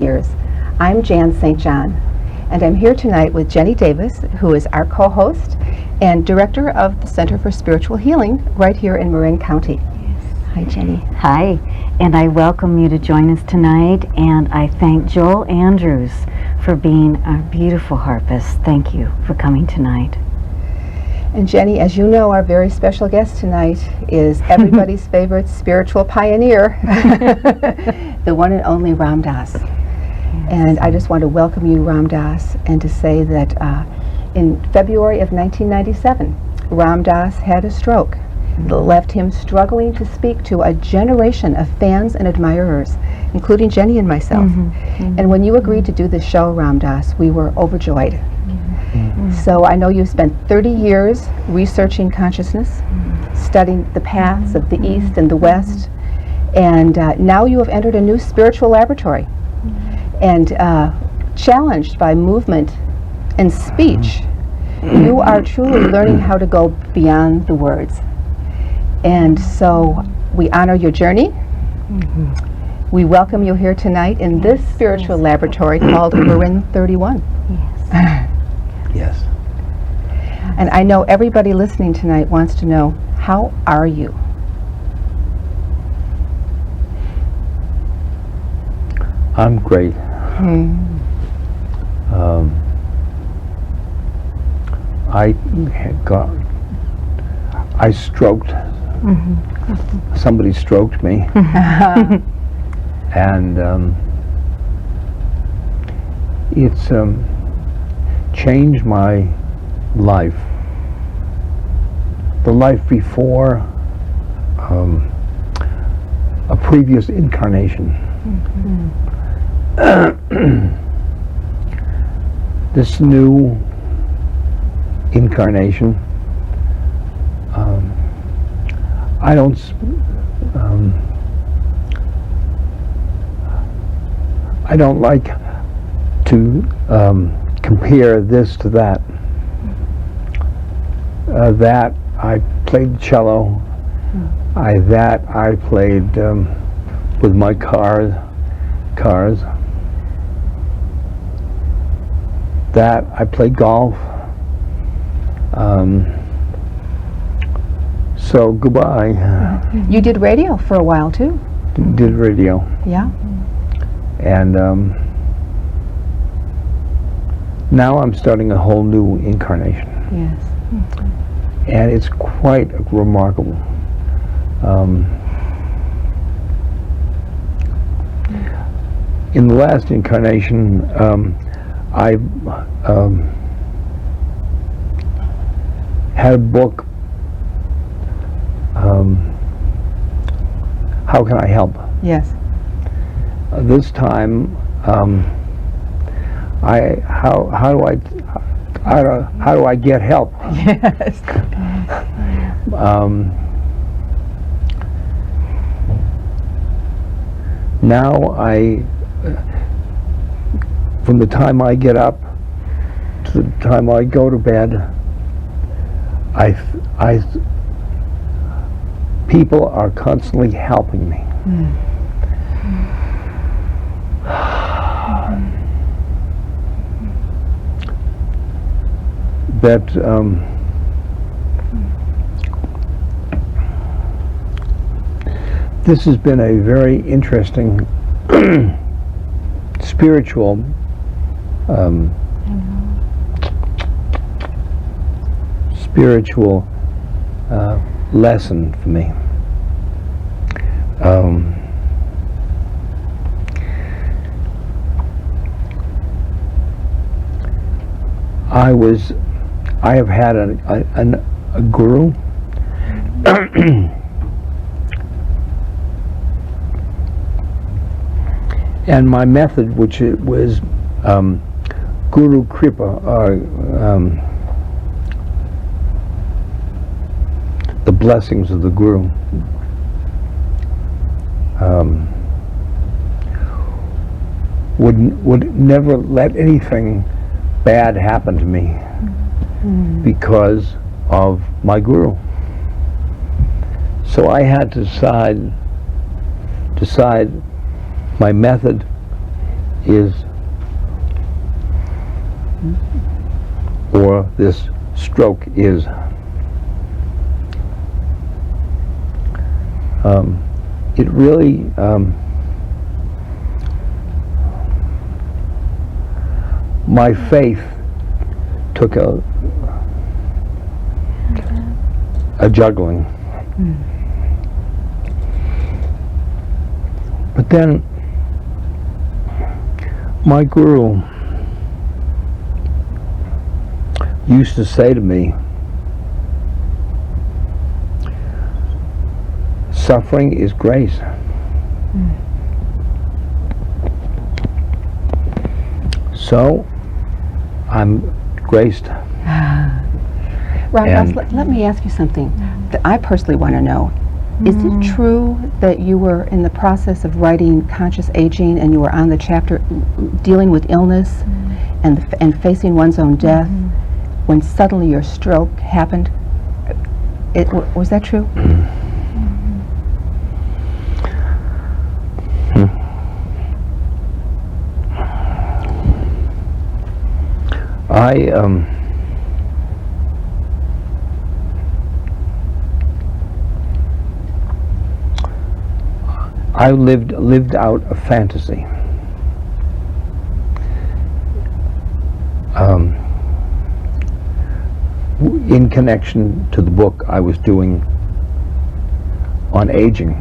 years. I'm Jan St. John, and I'm here tonight with Jenny Davis, who is our co-host and director of the Center for Spiritual Healing right here in Marin County. Hi, Jenny. Hi, and I welcome you to join us tonight, and I thank Joel Andrews for being a beautiful harpist. Thank you for coming tonight. And Jenny, as you know, our very special guest tonight is everybody's favorite spiritual pioneer, the one and only Ram Dass. Yes. And I just want to welcome you, Ram Dass, and to say that in February of 1997, Ram Dass had a stroke that left him struggling to speak to a generation of fans and admirers, including Jenny and myself. And when you agreed to do this show, Ram Dass, we were overjoyed. So I know you spent 30 years researching consciousness, studying the paths of the East and the West, and now you have entered a new spiritual laboratory. And challenged by movement and speech, you are truly learning how to go beyond the words. And so we honor your journey. We welcome you here tonight in this spiritual laboratory called Marin 31. Yes. Yes. And I know everybody listening tonight wants to know, how are you? I'm great. I stroked. Somebody stroked me. And it's changed my life. The life before a previous incarnation. This new incarnation, I don't like to compare this to that. That I played cello. I played with my cars. That I played golf. So goodbye. You did radio for a while too. Did radio. Yeah. And now I'm starting a whole new incarnation. Yes. And it's quite remarkable. In the last incarnation, I had a book, How Can I Help? Yes. This time, how do I get help? Yes. Now from the time I get up to the time I go to bed, people are constantly helping me. That this has been a very interesting spiritual lesson for me. I have had a guru and my method, which it was Guru Kripa, the blessings of the Guru. Would never let anything bad happen to me because of my Guru. So I had to decide my method is, or this stroke is. It really my faith took a juggling. But then my guru used to say to me, suffering is grace. So I'm graced. Ramdas, let me ask you something that I personally want to know. Is it true that you were in the process of writing Conscious Aging and you were on the chapter dealing with illness and facing one's own death when suddenly your stroke happened? Was that true? I lived out a fantasy. In connection to the book I was doing on aging.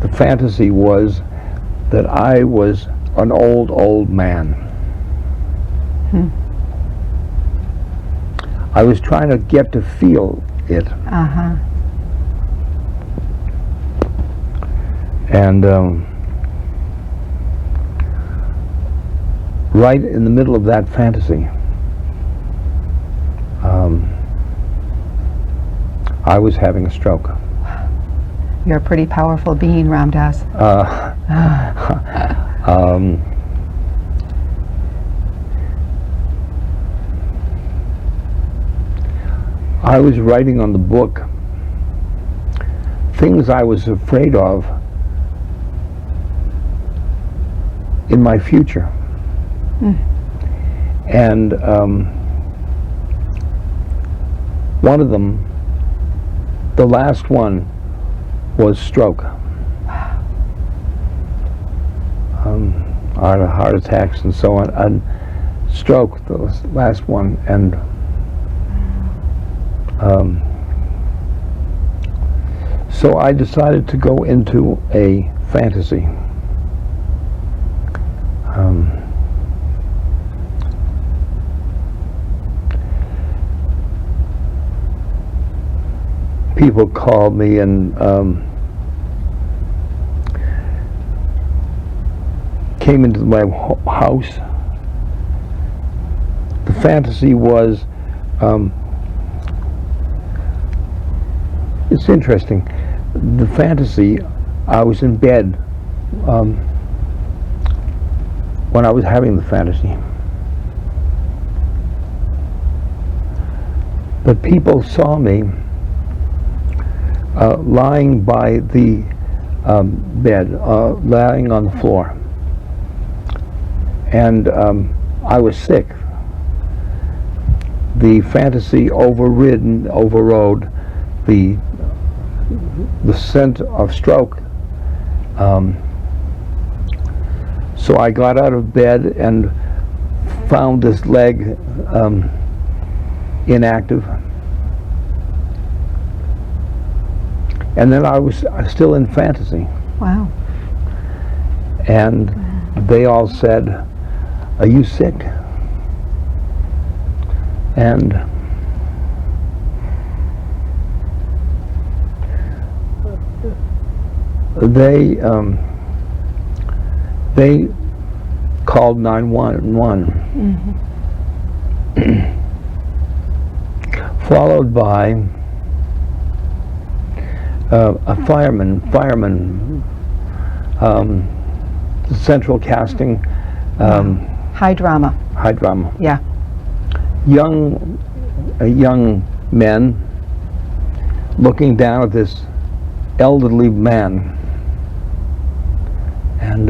The fantasy was that I was an old man. I was trying to get to feel it. And right in the middle of that fantasy, I was having a stroke. You're a pretty powerful being, Ramdas. I was writing on the book things I was afraid of in my future. And one of them, the last one, was stroke. Heart attacks and so on, and stroke, the last one, and so I decided to go into a fantasy. People called me and came into my house. The fantasy was, it's interesting, the fantasy, I was in bed when I was having the fantasy. But people saw me lying by the bed, lying on the floor. And I was sick. The fantasy overrode the scent of stroke. So I got out of bed and found this leg inactive. And then I was still in fantasy. Wow. And they all said, "Are you sick?" And they called 911. Followed by a fireman, the central casting, High drama. Yeah. Young men looking down at this elderly man, and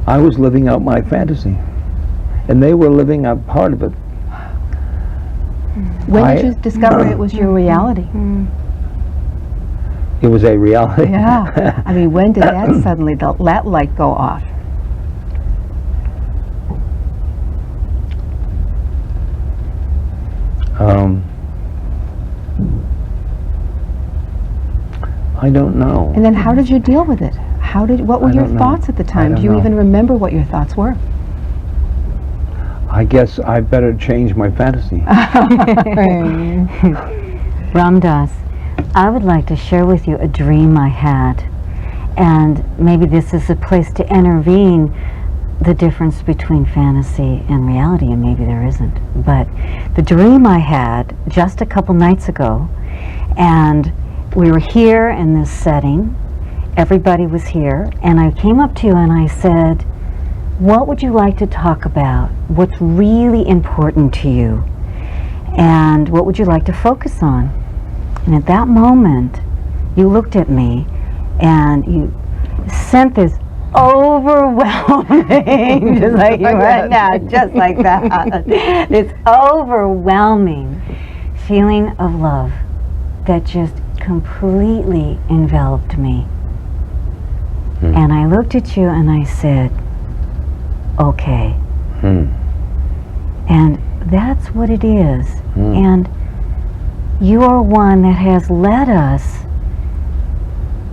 I was living out my fantasy, and they were living out part of it. When I- did you discover it was your reality? It was a reality. Yeah. I mean, when did that suddenly, that light go off? I don't know. And then how did you deal with it? What were I your don't know. thoughts at the I time? don't Do you know. even remember what your thoughts were? I guess I better change my fantasy. Ram Dass, I would like to share with you a dream I had, and maybe this is a place to intervene the difference between fantasy and reality, and maybe there isn't. But the dream I had just a couple nights ago, and we were here in this setting, everybody was here, and I came up to you and I said, what would you like to talk about? What's really important to you? And what would you like to focus on? And at that moment, you looked at me and you sent this overwhelming, just like you right now, just like that, this overwhelming feeling of love that just completely enveloped me. And I looked at you and I said, okay. And that's what it is. And you are one that has led us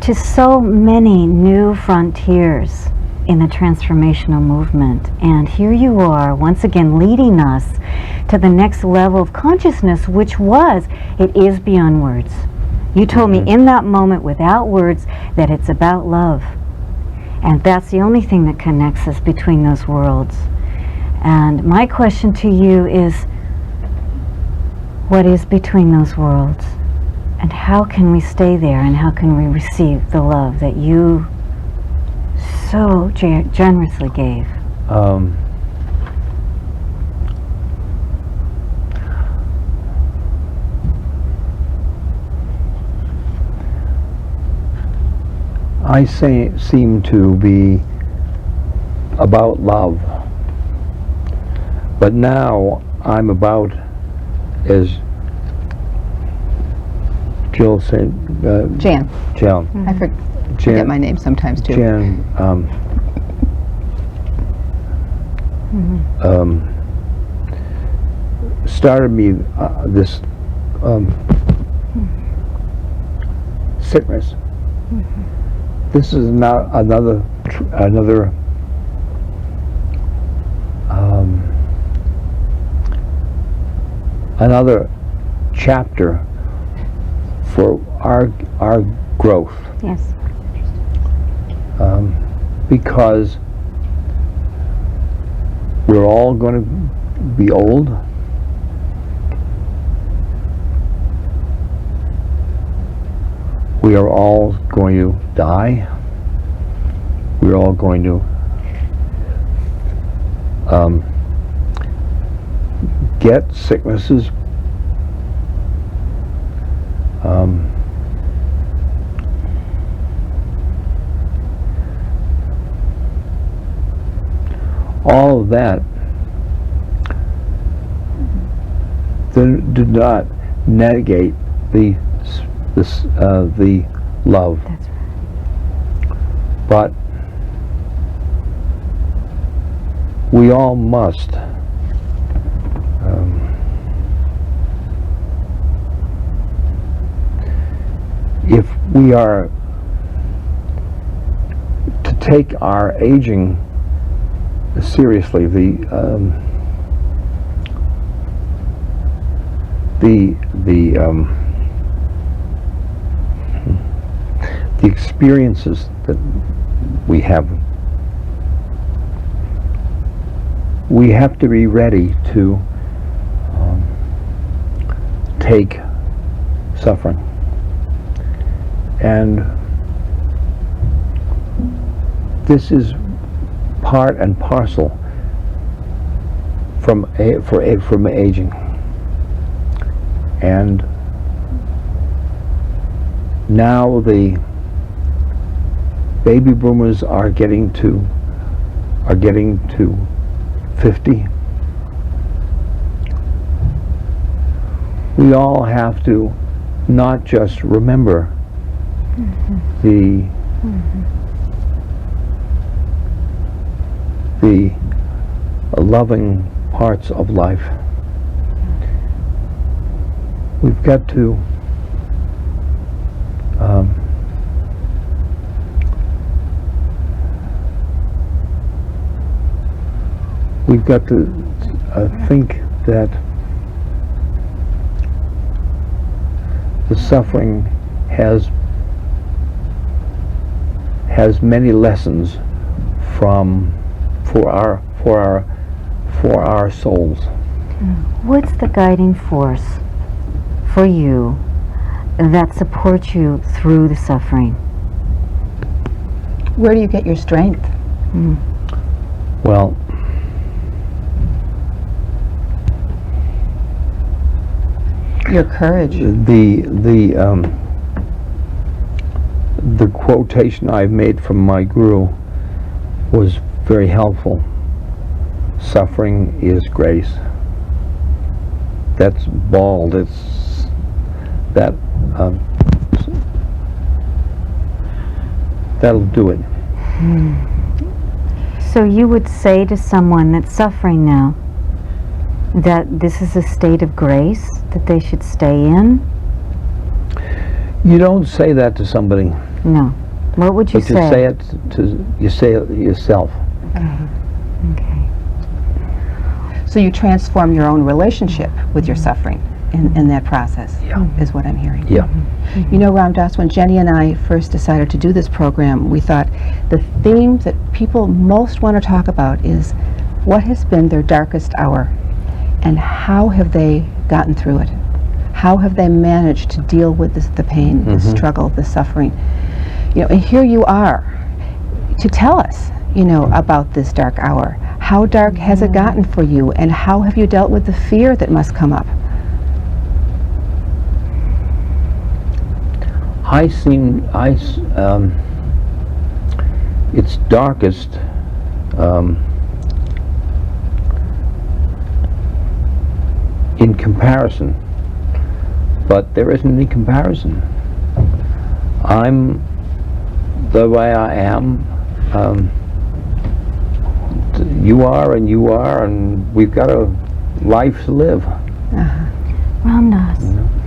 to so many new frontiers in the transformational movement. And here you are, once again, leading us to the next level of consciousness, which was, it is beyond words. You told me in that moment, without words, that it's about love. And that's the only thing that connects us between those worlds. And my question to you is, what is between those worlds? And how can we stay there, and how can we receive the love that you so generously gave? I seem to be about love, but now I'm about, as Jill said, Jan. Jan, I forget my name sometimes too. Jan, started me this sickness. This is now another chapter for our growth, Yes. because we're all going to be old. We are all going to die. We're all going to get sicknesses. All of that did not negate the love. That's right. But we all must if we are to take our aging seriously, the experiences that we have to be ready to take suffering. And this is part and parcel from aging. And now the baby boomers are getting to are getting to 50, we all have to not just remember the loving parts of life. We've got to think that the suffering has many lessons for our souls. What's the guiding force for you that supports you through the suffering? Where do you get your strength? Well, Your courage? The quotation I made from my guru was very helpful. Suffering is grace. That's bald. It's that. That'll do it. So you would say to someone that's suffering now that this is a state of grace that they should stay in? You don't say that to somebody, No. What would you but you say it yourself. Okay. So you transform your own relationship with your suffering in that process, Yeah. is what I'm hearing. Yeah. You know, Ram Dass, when Jenny and I first decided to do this program, we thought the theme that people most want to talk about is what has been their darkest hour and how have they gotten through it? How have they managed to deal with the pain, the struggle, the suffering? You know, and here you are to tell us, you know, about this dark hour. How dark has it gotten for you, and how have you dealt with the fear that must come up? It's darkest in comparison, but there isn't any comparison. I'm the way I am. You are, and we've got a life to live. Ram Dass,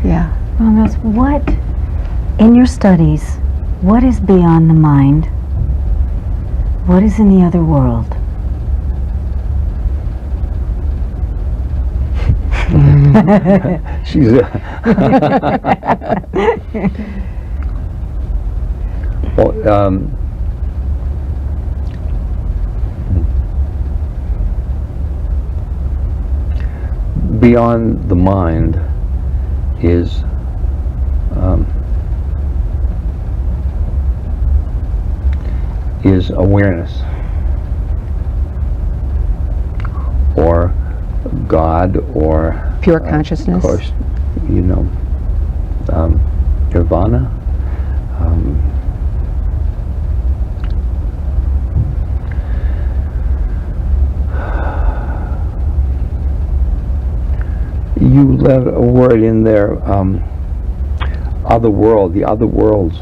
Yeah. Ram Dass, what, in your studies, what is beyond the mind? What is in the other world? She's well, beyond the mind is awareness, or God, or Pure consciousness. Of course, you know, nirvana. You let a word in there, other world, the other worlds.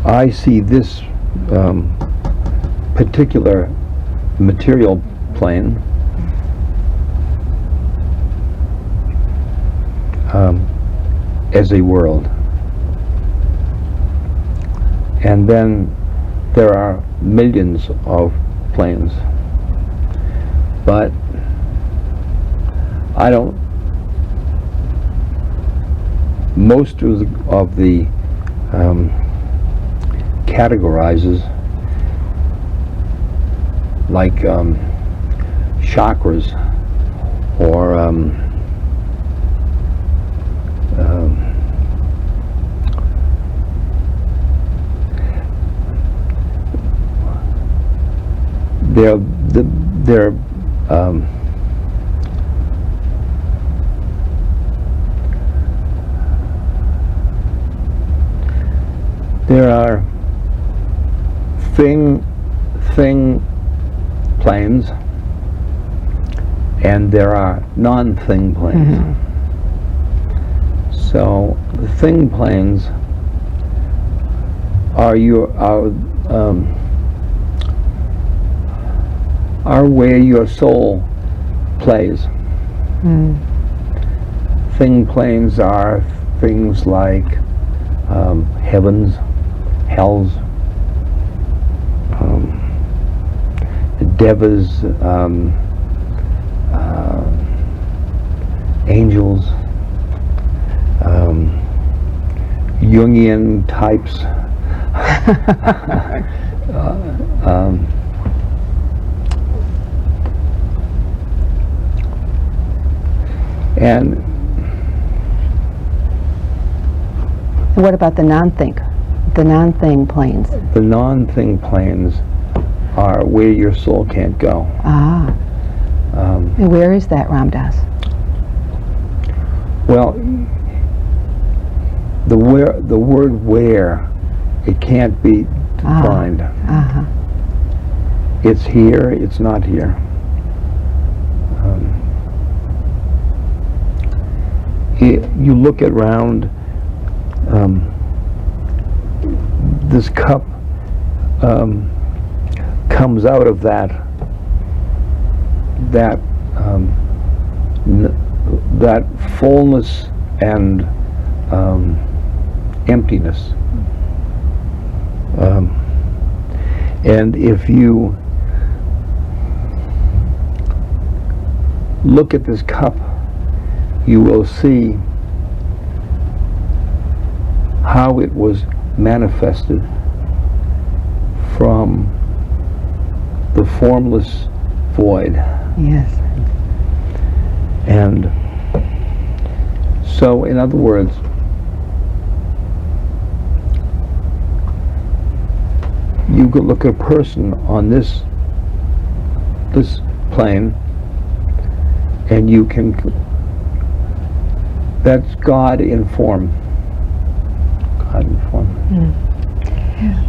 I see this particular material plane as a world. And then there are millions of planes. But I don't, most of the categorizes like chakras or they're There are thing planes, and there are non-thing planes. So the thing planes are where your soul plays. Thing planes are things like heavens, hells, devas, angels, Jungian types, and what about the non-thing planes? the non-thing planes are where your soul can't go. And where is that, Ram Dass? Well, the word where, it can't be defined. It's here, it's not here. You look around, this cup comes out of that fullness and emptiness. And if you look at this cup, you will see how it was manifested from the formless void. Yes. And so, in other words, you could look at a person on this plane, and you can, that's God in form. God in form.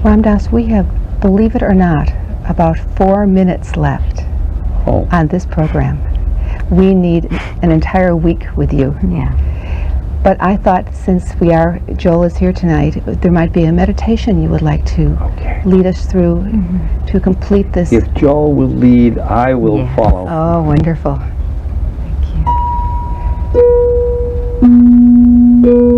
Ram Dass, we have, believe it or not, about 4 minutes left on this program. We need an entire week with you. Yeah. But I thought, since Joel is here tonight, there might be a meditation you would like to lead us through to complete this. If Joel will lead, I will follow. Oh, wonderful. Thank you.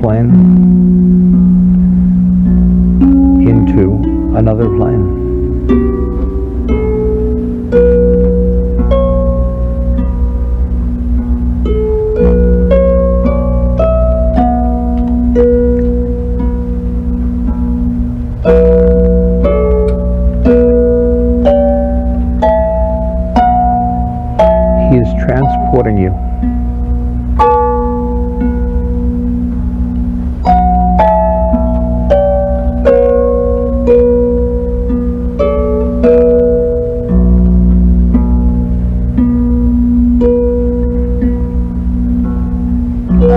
plane into another plane. He is transporting you. But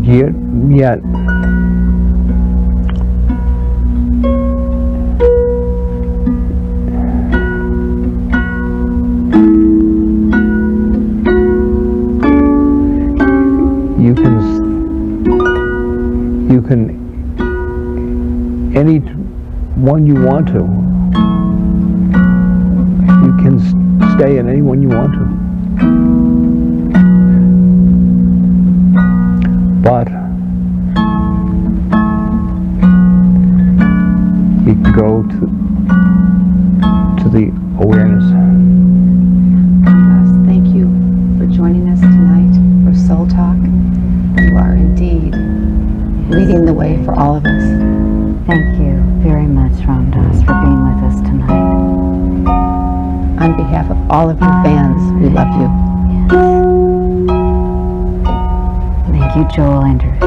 yet, you can any one you want to. You can stay in any one you want to. But you can go to the awareness. Yes, thank you for joining us tonight for Soul Talk. You are indeed leading the way for all of us. Thank you very much, Ram Dass, for being with us tonight. On behalf of all of your fans, we love you. Yes. Thank you, Joel Andrews.